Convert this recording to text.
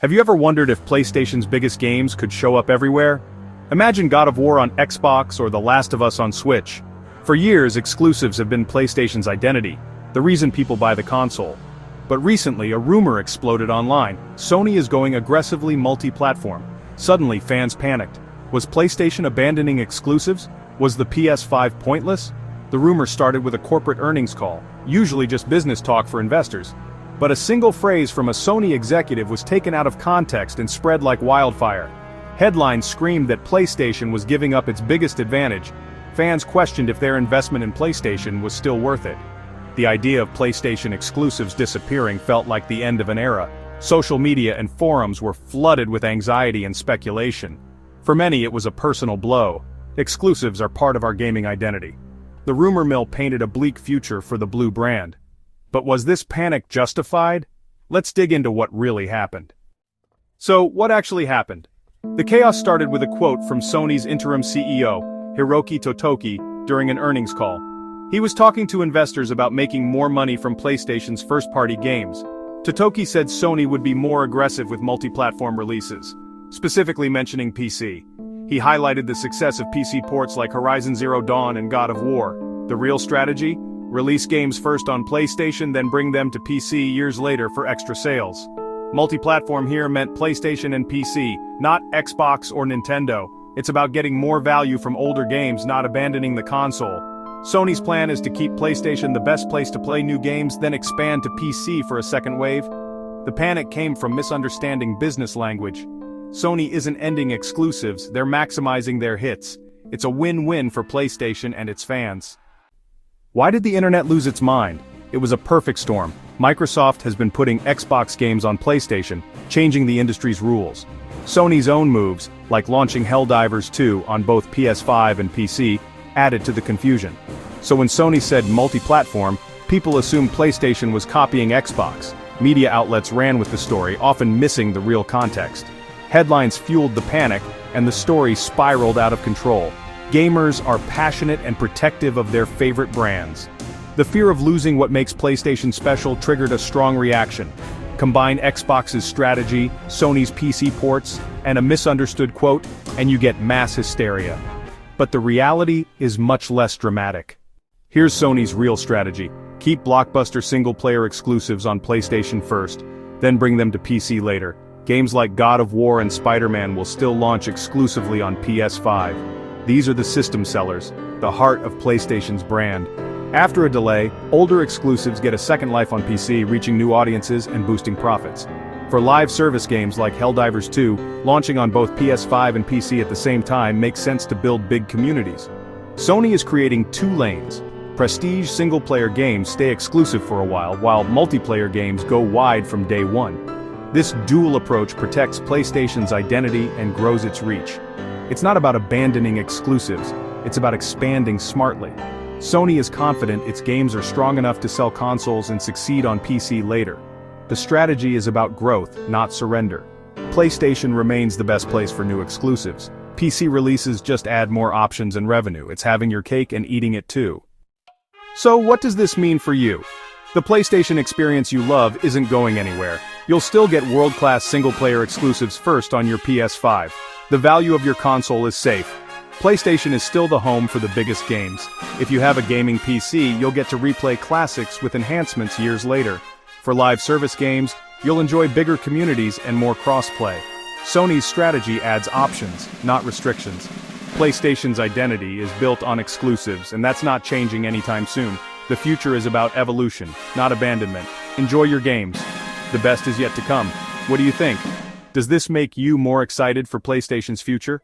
Have you ever wondered if PlayStation's biggest games could show up everywhere? Imagine God of War on Xbox or The Last of Us on Switch. For years, exclusives have been PlayStation's identity, the reason people buy the console. But recently, a rumor exploded online. Sony is going aggressively multi-platform. Suddenly, fans panicked. Was PlayStation abandoning exclusives? Was the PS5 pointless? The rumor started with a corporate earnings call, usually just business talk for investors. But a single phrase from a Sony executive was taken out of context and spread like wildfire. Headlines screamed that PlayStation was giving up its biggest advantage. Fans questioned if their investment in PlayStation was still worth it. The idea of PlayStation exclusives disappearing felt like the end of an era. Social media and forums were flooded with anxiety and speculation. For many, it was a personal blow. Exclusives are part of our gaming identity. The rumor mill painted a bleak future for the blue brand. But was this panic justified? Let's dig into what really happened. So, what actually happened? The chaos started with a quote from Sony's interim CEO, Hiroki Totoki, during an earnings call. He was talking to investors about making more money from PlayStation's first-party games. Totoki said Sony would be more aggressive with multi-platform releases, specifically mentioning PC. He highlighted the success of PC ports like Horizon Zero Dawn and God of War. The real strategy? Release games first on PlayStation, then bring them to PC years later for extra sales. Multi-platform here meant PlayStation and PC, not Xbox or Nintendo. It's about getting more value from older games, not abandoning the console. Sony's plan is to keep PlayStation the best place to play new games, then expand to PC for a second wave. The panic came from misunderstanding business language. Sony isn't ending exclusives, they're maximizing their hits. It's a win-win for PlayStation and its fans. Why did the internet lose its mind? It was a perfect storm. Microsoft has been putting Xbox games on PlayStation, changing the industry's rules. Sony's own moves, like launching Helldivers 2 on both PS5 and PC, added to the confusion. So when Sony said multi-platform, people assumed PlayStation was copying Xbox. Media outlets ran with the story, often missing the real context. Headlines fueled the panic, and the story spiraled out of control. Gamers are passionate and protective of their favorite brands. The fear of losing what makes PlayStation special triggered a strong reaction. Combine Xbox's strategy, Sony's PC ports, and a misunderstood quote, and you get mass hysteria. But the reality is much less dramatic. Here's Sony's real strategy. Keep blockbuster single-player exclusives on PlayStation first, then bring them to PC later. Games like God of War and Spider-Man will still launch exclusively on PS5. These are the system sellers, the heart of PlayStation's brand. After a delay, older exclusives get a second life on PC, reaching new audiences and boosting profits. For live service games like Helldivers 2, launching on both PS5 and PC at the same time makes sense to build big communities. Sony is creating two lanes. Prestige single-player games stay exclusive for a while multiplayer games go wide from day one. This dual approach protects PlayStation's identity and grows its reach. It's not about abandoning exclusives, it's about expanding smartly. Sony is confident its games are strong enough to sell consoles and succeed on PC later. The strategy is about growth, not surrender. PlayStation remains the best place for new exclusives. PC releases just add more options and revenue. It's having your cake and eating it too. So what does this mean for you? The PlayStation experience you love isn't going anywhere. You'll still get world-class single-player exclusives first on your PS5. The value of your console is safe. PlayStation is still the home for the biggest games. If you have a gaming PC, you'll get to replay classics with enhancements years later. For live service games, you'll enjoy bigger communities and more cross-play. Sony's strategy adds options, not restrictions. PlayStation's identity is built on exclusives, and that's not changing anytime soon. The future is about evolution, not abandonment. Enjoy your games. The best is yet to come. What do you think? Does this make you more excited for PlayStation's future?